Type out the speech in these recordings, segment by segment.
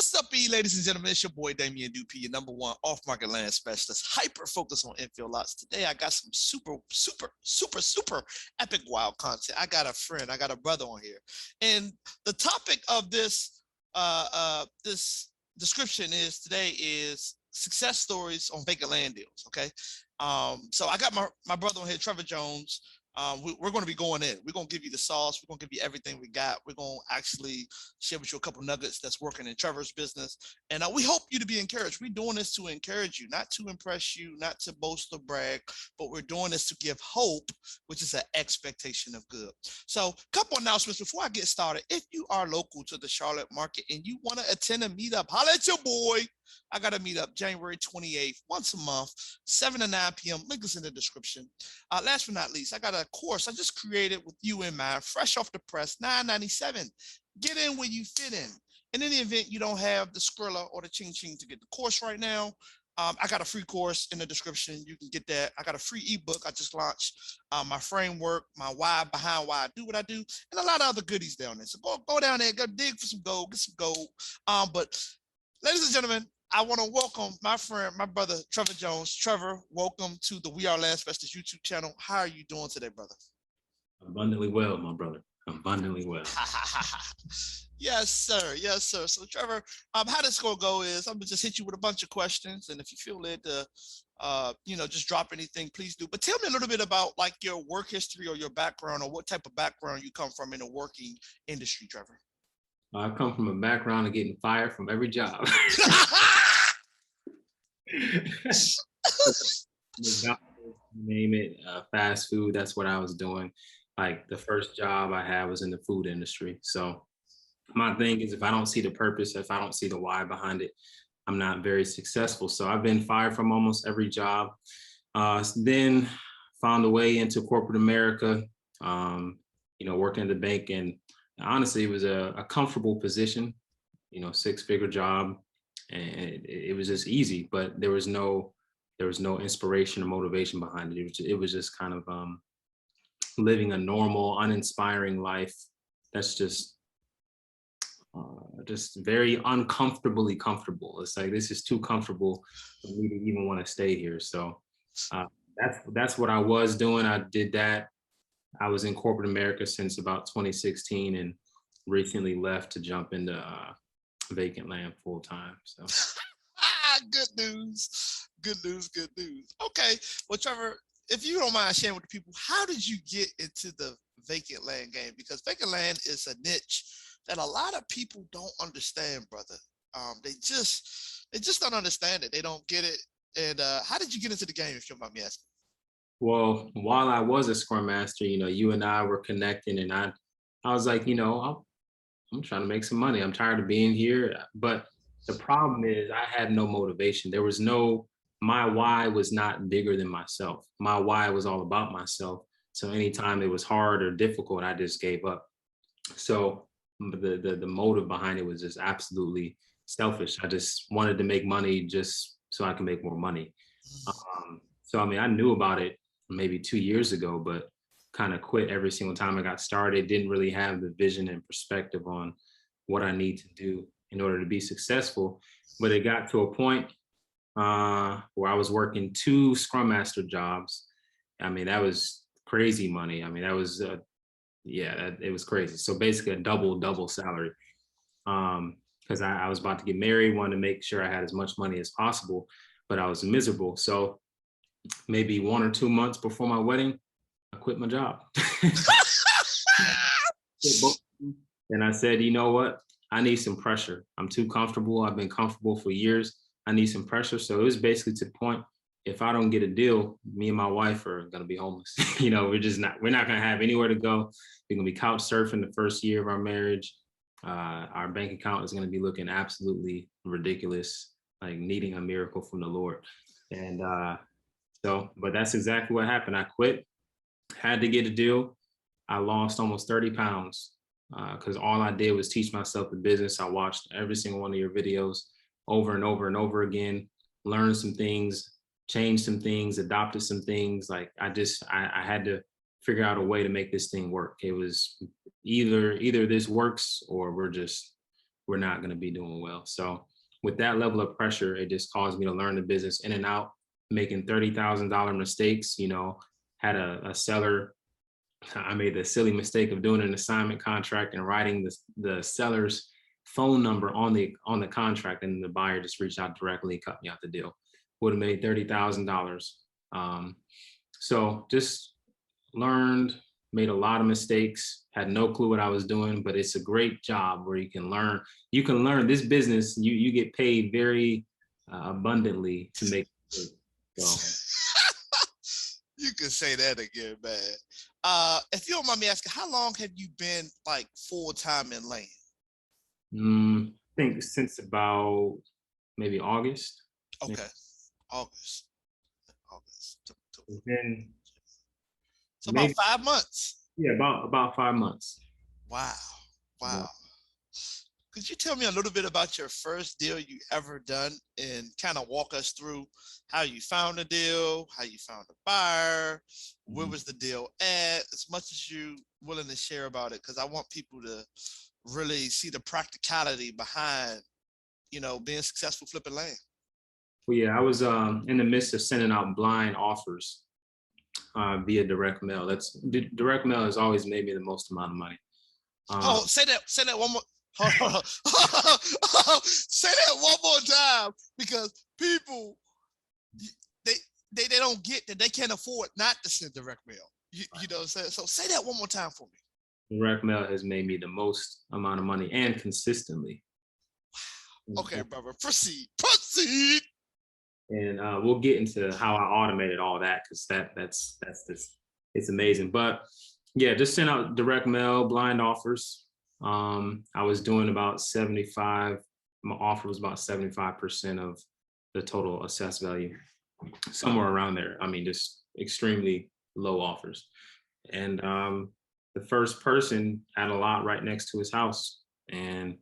What's up, ladies and gentlemen? It's your boy Damien Dupee, your number one off-market land specialist, hyper focused on infill lots. Today, I got some super epic wild content. I got a friend, I got a brother on here, and the topic of this this description today is success stories on vacant land deals. Okay, so I got my brother on here, Trevor Jones. We're going to be going in. We're going to give you the sauce. We're going to give you everything we got. We're going to actually share with you a couple nuggets that's working in Trevor's business. And we hope you to be encouraged. We're doing this to encourage you, not to impress you, not to boast or brag, but we're doing this to give hope, which is an expectation of good. So a couple announcements before I get started. If you are local to the Charlotte market and you want to attend a meetup, holla at your boy. I got a meetup January 28th, once a month, 7 to 9 p.m. Link is in the description. Last but not least, I got a course I just created with you in mind, fresh off the press, $9.97. Get in where you fit in. In any event, you don't have the Skrilla or the Ching Ching to get the course right now. I got a free course in the description. You can get that. I got a free ebook I just launched, my framework, my why behind why I do what I do, and a lot of other goodies down there. So go down there, go dig for some gold, get some gold. But ladies and gentlemen, I want to welcome my friend, my brother, Trevor Jones. Trevor, welcome to the We Are Land Specialists YouTube channel. How are you doing today, brother? Abundantly well, my brother. Abundantly well. Yes, sir. Yes, sir. So, Trevor, how this gonna go is I'm gonna just hit you with a bunch of questions, and if you feel led to, just drop anything, please do. But tell me a little bit about like your work history or your background, or what type of background you come from in the working industry, Trevor. I come from a background of getting fired from every job. Name it, fast food. That's what I was doing. Like the first job I had was in the food industry. So my thing is, if I don't see the purpose, if I don't see the why behind it, I'm not very successful. So I've been fired from almost every job. Then found a way into corporate America, working at the bank, and honestly, it was a comfortable position, 6-figure job, and it was just easy. But there was no inspiration or motivation behind it. It was just kind of living a normal, uninspiring life. That's just very uncomfortably comfortable. It's like, this is too comfortable for me to even want to stay here. So that's what I was doing. I did that. I was in corporate America since about 2016 and recently left to jump into vacant land full time. So good news. Good news. Good news. Okay. Well, Trevor, if you don't mind sharing with the people, how did you get into the vacant land game? Because vacant land is a niche that a lot of people don't understand, brother. They just don't understand it. They don't get it. And how did you get into the game, if you don't mind me asking? Well, while I was a scrum master, you and I were connecting, and I was like, I'm trying to make some money. I'm tired of being here. But the problem is I had no motivation. My why was not bigger than myself. My why was all about myself. So anytime it was hard or difficult, I just gave up. So the motive behind it was just absolutely selfish. I just wanted to make money just so I can make more money. So, I knew about it maybe 2 years ago, but kind of quit every single time I got started. Didn't really have the vision and perspective on what I need to do in order to be successful. But it got to a point where I was working 2 Scrum Master jobs. That was crazy money. That was, it was crazy. So basically a double salary. Because I was about to get married, wanted to make sure I had as much money as possible, but I was miserable. So maybe 1 or 2 months before my wedding, I quit my job. And I said, you know what? I need some pressure. I'm too comfortable. I've been comfortable for years. I need some pressure. So it was basically to the point, if I don't get a deal, me and my wife are going to be homeless. we're not going to have anywhere to go. We're going to be couch surfing the first year of our marriage. Our bank account is going to be looking absolutely ridiculous, like needing a miracle from the Lord. And but that's exactly what happened. I quit, had to get a deal. I lost almost 30 pounds because all I did was teach myself the business. I watched every single one of your videos over and over and over again, learned some things, changed some things, adopted some things. Like I had to figure out a way to make this thing work. It was either this works or we're we're not going to be doing well. So with that level of pressure, it just caused me to learn the business in and out, making $30,000 mistakes. Had a seller. I made the silly mistake of doing an assignment contract and writing the seller's phone number on the contract, and the buyer just reached out directly, cut me out the deal. Would have made $30,000. So just learned, made a lot of mistakes, had no clue what I was doing, but it's a great job where you can learn. You can learn this business. You get paid very abundantly to make it. So. You can say that again, man. If you don't mind me asking, how long have you been like full time in land? I think since about maybe August. Okay, August. Then So about maybe 5 months. yeah, about 5 months. Wow. Yeah. Could you tell me a little bit about your first deal you ever done and kind of walk us through how you found the deal, how you found the buyer, where was the deal at, as much as you willing to share about it, because I want people to really see the practicality behind, being successful flipping land. Well, yeah, I was in the midst of sending out blind offers via direct mail. Direct mail has always made me the most amount of money. Say that one more. Hold on. Say that one more time, because people they don't get that they can't afford not to send direct mail. You know what I'm saying? So say that one more time for me. Direct mail has made me the most amount of money, and consistently. Wow. Okay, brother, proceed. And we'll get into how I automated all that, because that's just, it's amazing. But yeah, just sent out direct mail, blind offers. I was doing about 75. My offer was about 75% of the total assessed value, somewhere around there. I mean, just extremely low offers. And the first person had a lot right next to his house, and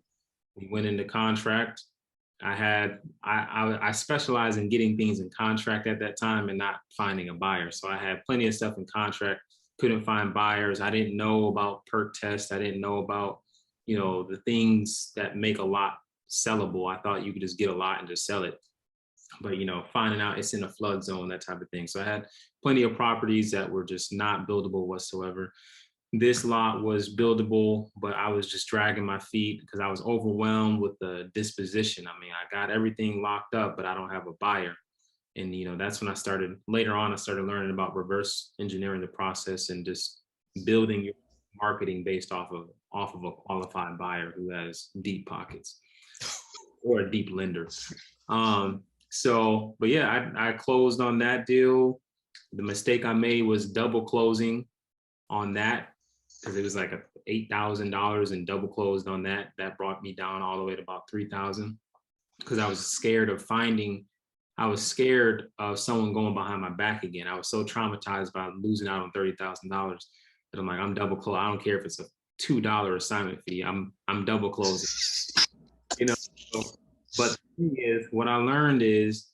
we went into contract. I specialize in getting things in contract at that time and not finding a buyer. So I had plenty of stuff in contract, couldn't find buyers. I didn't know about perk tests. I didn't know about, the things that make a lot sellable. I thought you could just get a lot and just sell it. But, finding out it's in a flood zone, that type of thing. So I had plenty of properties that were just not buildable whatsoever. This lot was buildable, but I was just dragging my feet because I was overwhelmed with the disposition. I mean, I got everything locked up, but I don't have a buyer. And, that's when later on, I started learning about reverse engineering the process and just building your marketing based off of a qualified buyer who has deep pockets or a deep lender. But yeah, I closed on that deal. The mistake I made was double closing on that, because it was like $8,000 and double closed on that. That brought me down all the way to about 3,000, because I was scared of someone going behind my back again. I was so traumatized by losing out on $30,000 that I'm like, I'm double close. I don't care if it's a $2 assignment fee. I'm double closing. But the thing is, what I learned is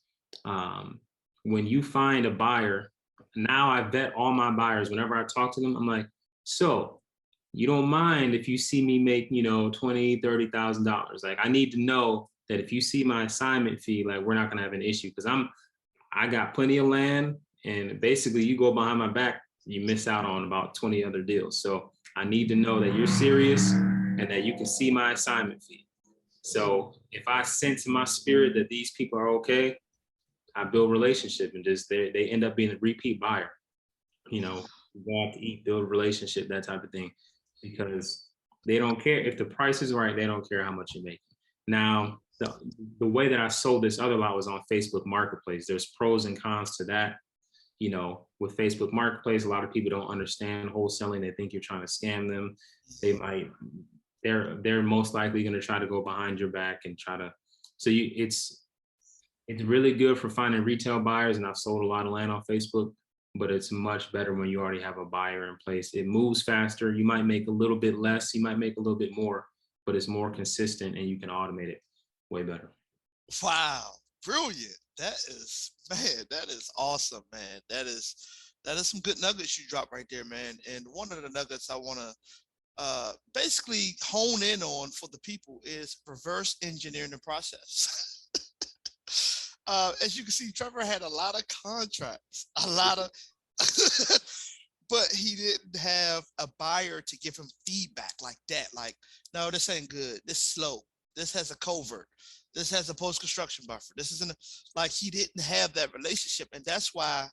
when you find a buyer, now I vet all my buyers. Whenever I talk to them, I'm like, so you don't mind if you see me make, $20,000, $30,000. Like, I need to know that if you see my assignment fee, like, we're not going to have an issue, because I got plenty of land, and basically you go behind my back, you miss out on about 20 other deals. So I need to know that you're serious and that you can see my assignment fee. So if I sense in my spirit that these people are okay, I build relationship, and just they end up being a repeat buyer. Go out to eat, build a relationship, that type of thing, because they don't care if the price is right. They don't care how much you make. Now, the way that I sold this other lot was on Facebook Marketplace. There's pros and cons to that. With Facebook Marketplace, a lot of people don't understand wholesaling. They think you're trying to scam them. They're most likely going to try to go behind your back and try to. So it's really good for finding retail buyers, and I've sold a lot of land on Facebook, but it's much better when you already have a buyer in place. It moves faster. You might make a little bit less, you might make a little bit more, but it's more consistent and you can automate it way better. Wow, brilliant. That is awesome, man. That is some good nuggets you dropped right there, man. And one of the nuggets I want to basically hone in on for the people is reverse engineering the process. As you can see, Trevor had a lot of contracts, a lot of, but he didn't have a buyer to give him feedback like that. Like, no, this ain't good. This slow. This has a covert. This has a post-construction buffer. This isn't like he didn't have that relationship. And that's why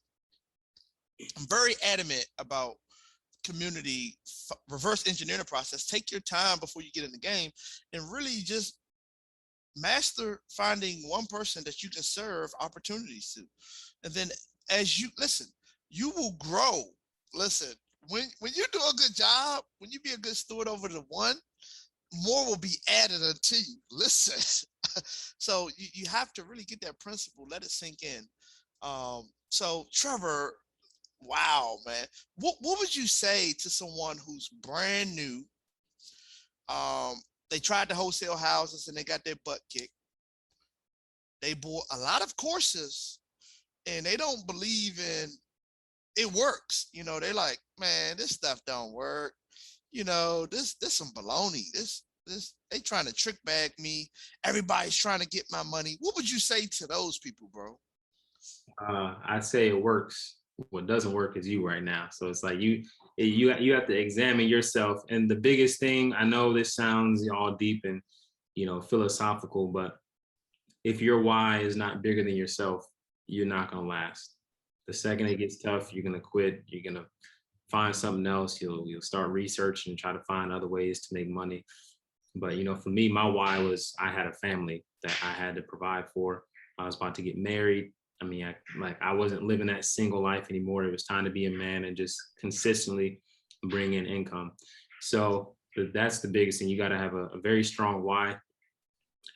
I'm very adamant about community reverse engineering process. Take your time before you get in the game and really just master finding one person that you can serve opportunities to. And then as you listen, you will grow. Listen, when you do a good job, when you be a good steward over the one, more will be added unto you. Listen. So you have to really get that principle, let it sink in. So Trevor, wow, man. What would you say to someone who's brand new? They tried to wholesale houses and they got their butt kicked. They bought a lot of courses and they don't believe in it works. You know, they like, man, this stuff don't work. You know, this some baloney. This they trying to trick bag me. Everybody's trying to get my money. What would you say to those people, bro? I'd say it works. What doesn't work is you right now. So it's like you have to examine yourself. And the biggest thing, I know this sounds all deep and philosophical, but if your why is not bigger than yourself, you're not gonna last. The second it gets tough, you're gonna quit. You're gonna find something else. You'll start researching and try to find other ways to make money. But for me, my why was I had a family that I had to provide for. I was about to get married. I mean, I wasn't living that single life anymore. It was time to be a man and just consistently bring in income. So that's the biggest thing. You got to have a very strong why,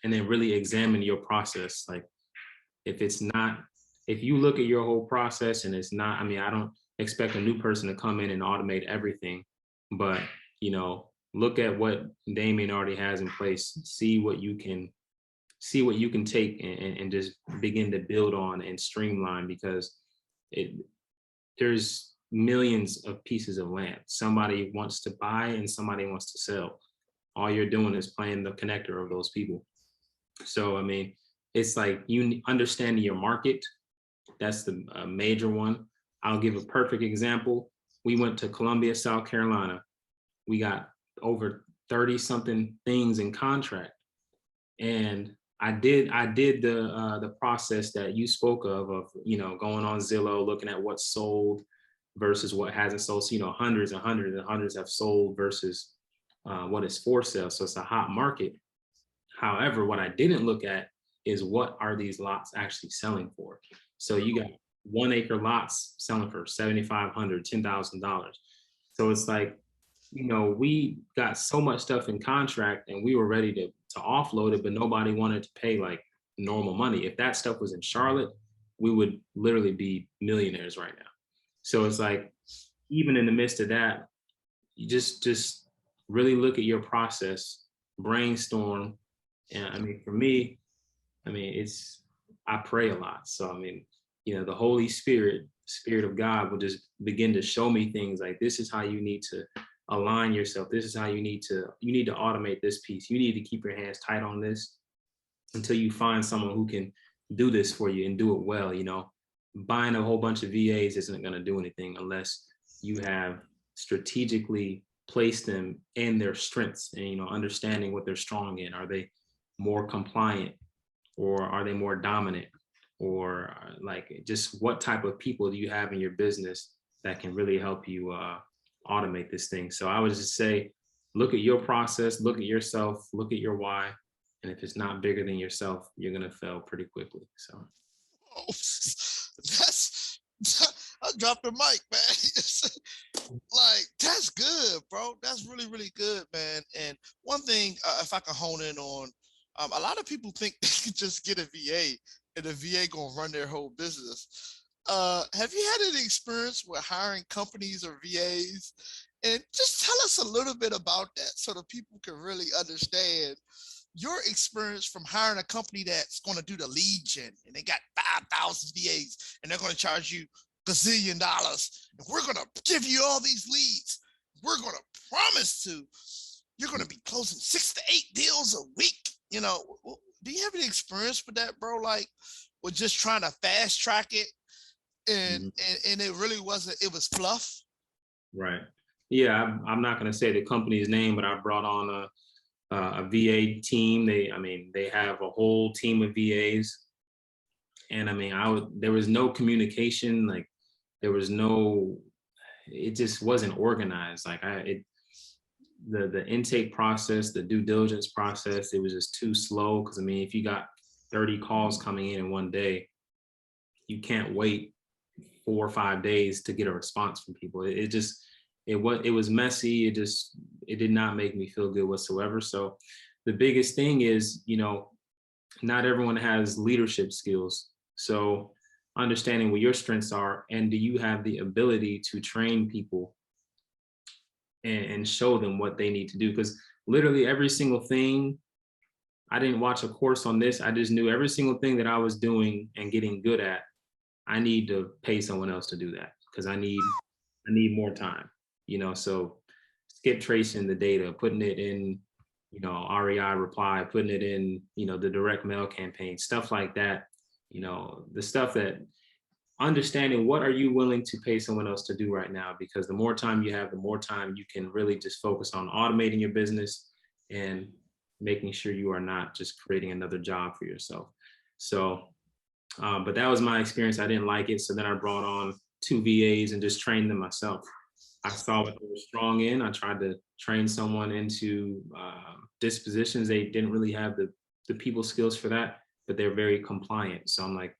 and then really examine your process. Like if you look at your whole process and it's not, I mean, I don't expect a new person to come in and automate everything, but look at what Damien already has in place, see what you can take and just begin to build on and streamline, because there's millions of pieces of land. Somebody wants to buy and somebody wants to sell. All you're doing is playing the connector of those people. So, I mean, it's like you understanding your market. That's the major one. I'll give a perfect example. We went to Columbia, South Carolina. We got over 30 something things in contract. And I did the process that you spoke of going on Zillow, looking at what's sold versus what hasn't sold. So, hundreds and hundreds and hundreds have sold versus what is for sale. So it's a hot market. However, what I didn't look at is what are these lots actually selling for. So you got 1 acre lots selling for $7,500, $10,000. So it's like, we got so much stuff in contract and we were ready to offload it, but nobody wanted to pay like normal money. If that stuff was in Charlotte, we would literally be millionaires right now. So it's like, even in the midst of that, you just really look at your process, brainstorm. And I mean, for me, I pray a lot. So, I mean, the Holy Spirit of God will just begin to show me things like, this is how you need to align yourself. This is how you need to automate this piece. You need to keep your hands tight on this until you find someone who can do this for you and do it well. Buying a whole bunch of VAs isn't going to do anything unless you have strategically placed them in their strengths and, understanding what they're strong in. Are they more compliant, or are they more dominant, or like just what type of people do you have in your business that can really help you automate this thing? So I would just say, look at your process, look at yourself, look at your why. And if it's not bigger than yourself, you're going to fail pretty quickly. So that's, I dropped the mic, man. Like, that's good, bro. That's really, really good, man. And one thing, if I can hone in on, a lot of people think they can just get a VA and the VA gonna run their whole business. Have you had any experience with hiring companies or VAs? And just tell us a little bit about that so that people can really understand your experience from hiring a company that's going to do the lead gen and they got 5,000 VAs and they're going to charge you gazillion dollars. And we're going to give you all these leads. we're going to promise to, you're going to be closing 6 to 8 deals a week. You know, do you have any experience with that, bro? Like, with just trying to fast track it, and Mhm. and it really wasn't. It was fluff. Right. Yeah, I'm not going to say the company's name, but I brought on a VA team. They have a whole team of VAs, and there was no communication. Like, there was no, it just wasn't organized. The intake process, the due diligence process, it was just too slow. Because if you got 30 calls coming in one day, you can't wait 4 or 5 days to get a response from people. It was messy. It did not make me feel good whatsoever. So the biggest thing is, not everyone has leadership skills. So understanding what your strengths are, and do you have the ability to train people and show them what they need to do? Because literally every single thing, I didn't watch a course on this. I just knew every single thing that I was doing and getting good at, I need to pay someone else to do that, because I need more time. So skip tracing the data, putting it in, REI reply, putting it in, the direct mail campaign, stuff like that. The stuff that, understanding what are you willing to pay someone else to do right now, because the more time you have, the more time you can really just focus on automating your business and making sure you are not just creating another job for yourself. So but that was my experience. I didn't like it. So then I brought on 2 VAs and just trained them myself. I saw what they were strong in. I tried to train someone into dispositions. They didn't really have the people skills for that, but they're very compliant. So I'm like,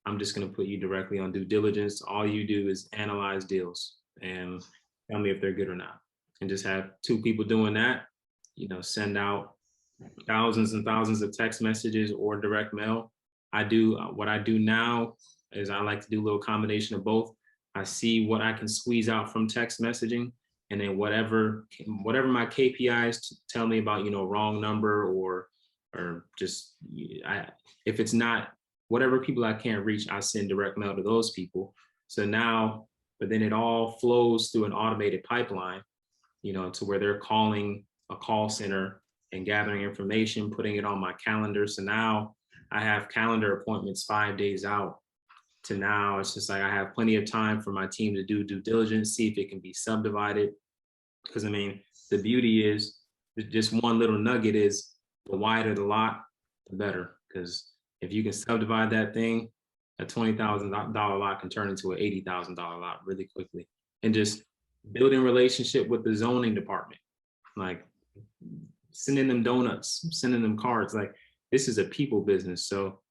I'm just going to put you directly on due diligence. All you do is analyze deals and tell me if they're good or not. And just have 2 people doing that, send out thousands and thousands of text messages or direct mail. What I do now is I like to do a little combination of both. I see what I can squeeze out from text messaging, and then whatever my KPIs tell me about, wrong number, or just, if it's not, whatever people I can't reach, I send direct mail to those people. So now, but then it all flows through an automated pipeline, to where they're calling a call center and gathering information, putting it on my calendar. So now I have calendar appointments 5 days out, to now it's just like I have plenty of time for my team to do due diligence, see if it can be subdivided. Because the beauty is, just one little nugget is, the wider the lot, the better. Because if you can subdivide that thing, a $20,000 lot can turn into an $80,000 lot really quickly. And just building relationship with the zoning department, like sending them donuts, sending them cards. Like, this is a people business. So,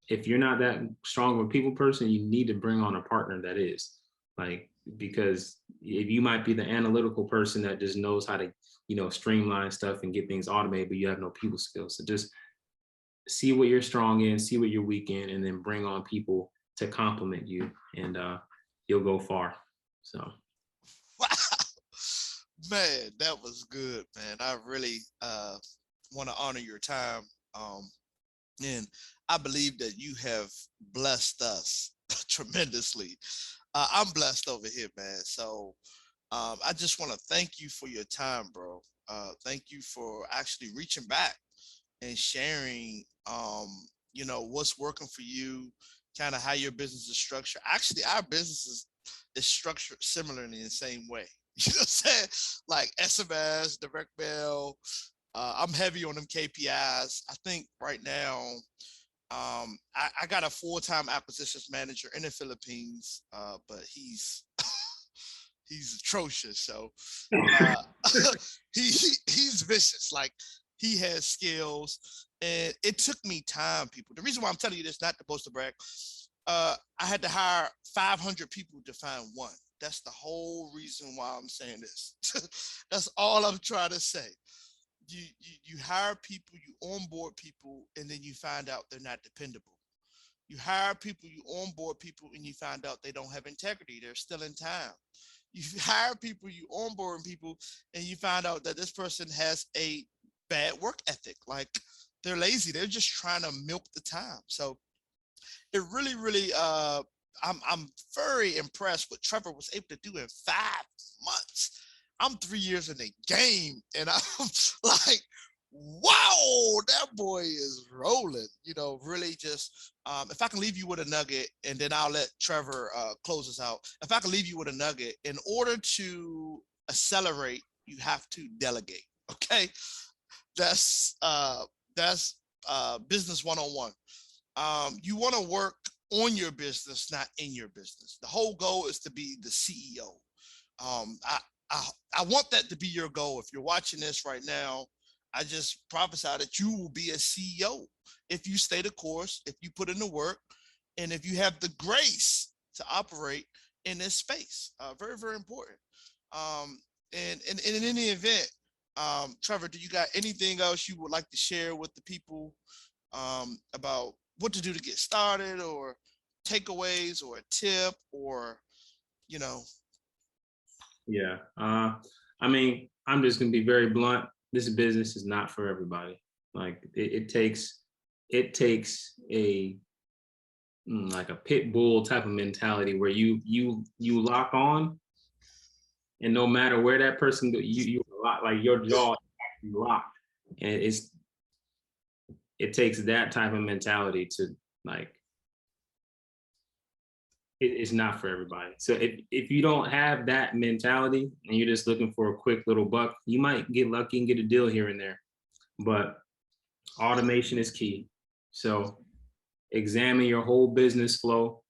if you're not that strong of a people person, you need to bring on a partner that is. Like, because if you might be the analytical person that just knows how to, streamline stuff and get things automated, but you have no people skills. So just see what you're strong in, see what you're weak in, and then bring on people to complement you, and you'll go far. So. Wow, man, that was good, man. I really want to honor your time. And I believe that you have blessed us tremendously. I'm blessed over here, man. So I just want to thank you for your time, bro. Thank you for actually reaching back and sharing, what's working for you, kind of how your business is structured. Actually, our business is structured similarly in the same way. You know what I'm saying? Like SMS, direct mail. I'm heavy on them KPIs. I think right now, I got a full-time acquisitions manager in the Philippines, but he's he's atrocious. So uh, he's vicious. Like, he has skills, and it took me time. People, the reason why I'm telling you this, not to boast or brag, I had to hire 500 people to find one. That's the whole reason why I'm saying this. That's all I'm trying to say. You hire people, you onboard people, and then you find out they're not dependable. You hire people, you onboard people, and you find out they don't have integrity. They're still in time. You hire people, you onboard people, and you find out that this person has a bad work ethic. Like, they're lazy. They're just trying to milk the time. So it really, really, I'm very impressed what Trevor was able to do in 5 months. I'm 3 years in the game, and I'm like, wow, that boy is rolling. You know, really just if I can leave you with a nugget, and then I'll let Trevor close us out. If I can leave you with a nugget, in order to accelerate, you have to delegate. Okay, that's business 101. You want to work on your business, not in your business. The whole goal is to be the CEO. Um, I, I want that to be your goal. If you're watching this right now, I just prophesy that you will be a CEO if you stay the course, if you put in the work, and if you have the grace to operate in this space. Very, very important. And in any event, Trevor, do you got anything else you would like to share with the people about what to do to get started, or takeaways, or a tip, or, you know? Yeah. I mean, I'm just gonna be very blunt. This business is not for everybody. Like it takes a like a pit bull type of mentality where you lock on, and no matter where that person go, you lock, like your jaw is actually locked, and it takes that type of mentality to like it's not for everybody. So if you don't have that mentality and you're just looking for a quick little buck, you might get lucky and get a deal here and there. But automation is key. So examine your whole business flow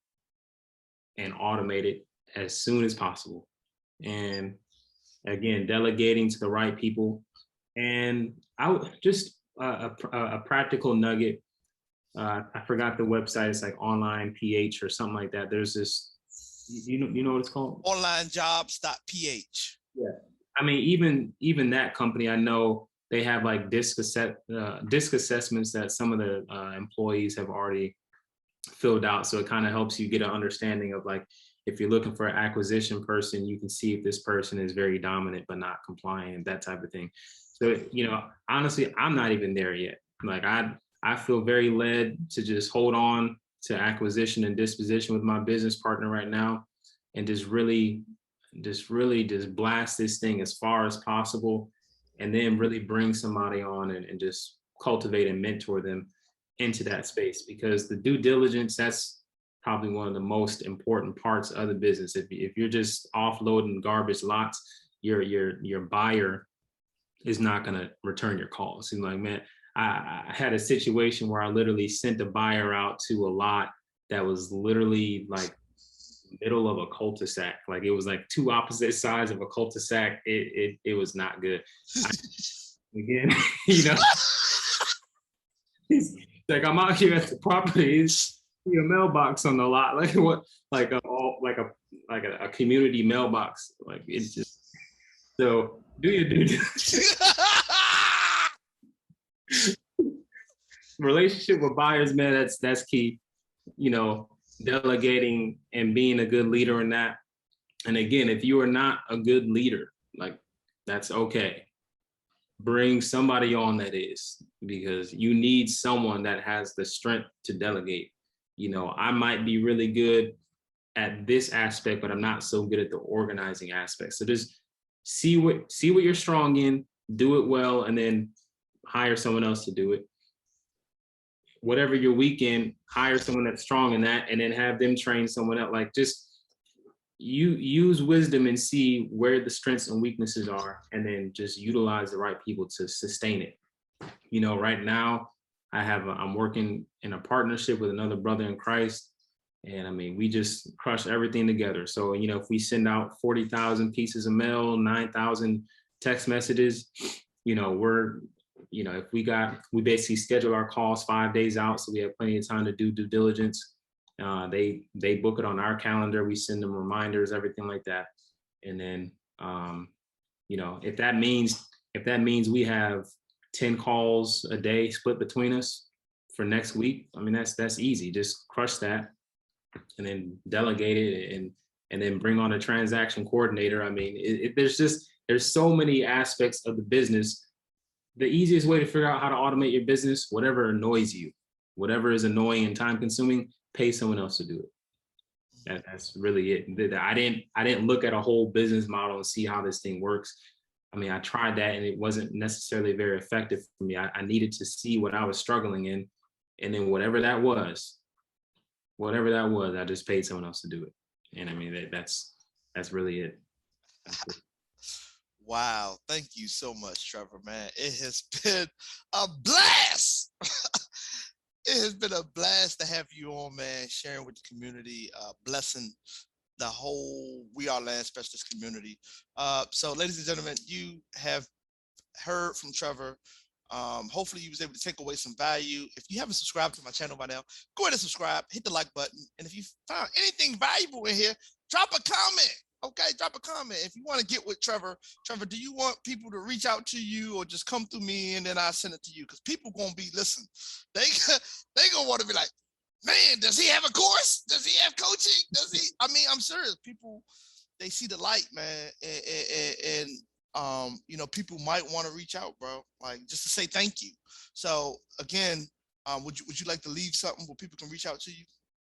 and automate it as soon as possible. And again, delegating to the right people. And I would just a practical nugget. I forgot the website. It's like Online PH or something like that. There's this, you know what it's called? Onlinejobs.ph. Yeah. I mean, even that company, I know they have like disc assessments that some of the employees have already filled out. So it kind of helps you get an understanding of like, if you're looking for an acquisition person, you can see if this person is very dominant but not compliant, that type of thing. So, honestly, I'm not even there yet. Like I feel very led to just hold on to acquisition and disposition with my business partner right now, and just really blast this thing as far as possible, and then really bring somebody on and just cultivate and mentor them into that space, because the due diligence, that's probably one of the most important parts of the business. If you're just offloading garbage lots, your buyer is not going to return your calls. And like, man, I had a situation where I literally sent a buyer out to a lot that was literally like middle of a cul-de-sac. Like it was like two opposite sides of a cul-de-sac. It was not good. Again, it's like I'm out here at the property. It's a mailbox on the lot. Like what? Like a community mailbox. Like it's just, so do your due relationship with buyers, man. That's key. Delegating and being a good leader in that. And again, if you are not a good leader, like that's okay. Bring somebody on that is, because you need someone that has the strength to delegate. I might be really good at this aspect, but I'm not so good at the organizing aspect. So just see what you're strong in, do it well, and then hire someone else to do it. Whatever you're weak in, hire someone that's strong in that, and then have them train someone else. Like just you use wisdom and see where the strengths and weaknesses are, and then just utilize the right people to sustain it. Right now I'm working in a partnership with another brother in Christ, and I mean, we just crush everything together. So, if we send out 40,000 pieces of mail, 9,000 text messages, if we basically schedule our calls 5 days out, so we have plenty of time to do due diligence. They book it on our calendar. We send them reminders, everything like that. And then, if that means we have 10 calls a day split between us for next week, I mean, that's easy. Just crush that, and then delegate it, and then bring on a transaction coordinator. I mean, there's so many aspects of the business. The easiest way to figure out how to automate your business, whatever annoys you, whatever is annoying and time consuming, pay someone else to do it. That's really it. I didn't look at a whole business model and see how this thing works. I mean, I tried that and it wasn't necessarily very effective for me. I needed to see what I was struggling in, and then whatever that was, I just paid someone else to do it. And I mean, that's really it. Wow. Thank you so much, Trevor, man. It has been a blast. It has been a blast to have you on, man, sharing with the community, blessing the whole We Are Land Specialist community. So, ladies and gentlemen, you have heard from Trevor. Hopefully you was able to take away some value. If you haven't subscribed to my channel by now, go ahead and subscribe, hit the like button. And if you found anything valuable in here, drop a comment. Okay, drop a comment. If you want to get with Trevor, do you want people to reach out to you or just come through me and then I send it to you? Because people gonna be, listen, they gonna want to be like, man, does he have a course? Does he have coaching? Does he? I mean, I'm serious. People, they see the light, man, and you know, people might want to reach out, bro, like just to say thank you. So again, would you like to leave something where people can reach out to you?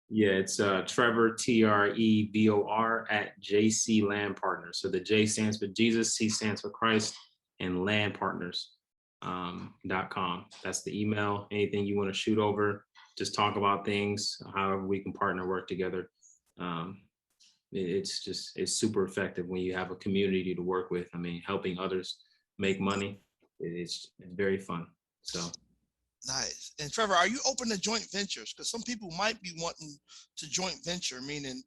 Yeah, it's Trevor, TREVOR at JC Land Partners. So the J stands for Jesus, C stands for Christ, and landpartners.com. That's the email. Anything you want to shoot over, just talk about things, however we can partner, work together. It's super effective when you have a community to work with. I mean, helping others make money, it's very fun. So. Nice. And Trevor, are you open to joint ventures? Because some people might be wanting to joint venture, meaning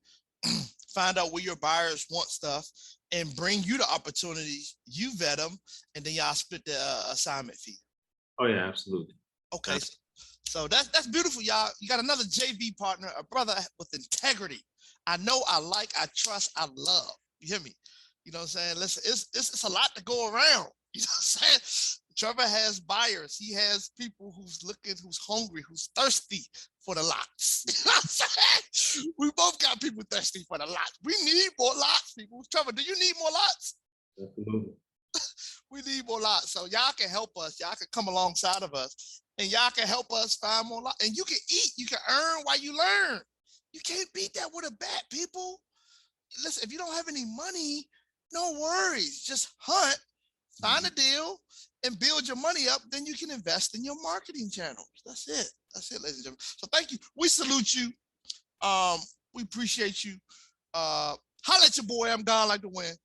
find out where your buyers want stuff and bring you the opportunities, you vet them, and then y'all split the assignment fee. Oh yeah, absolutely. Okay. So that's beautiful, y'all. You got another JV partner, a brother with integrity. I know, I like, I trust, I love. You hear me? You know what I'm saying? Listen, it's a lot to go around. You know what I'm saying? Trevor has buyers. He has people who's looking, who's hungry, who's thirsty for the lots. You know what I'm saying? We both got people thirsty for the lots. We need more lots, people. Trevor, do you need more lots? Absolutely. We need more lots. So y'all can help us. Y'all can come alongside of us. And y'all can help us find more lots. And you can eat. You can earn while you learn. You can't beat that with a bat, people. Listen, if you don't have any money, no worries. Just hunt, find a deal, and build your money up. Then you can invest in your marketing channels. That's it. That's it, ladies and gentlemen. So thank you. We salute you. We appreciate you. Holla at your boy. I'm God like to win.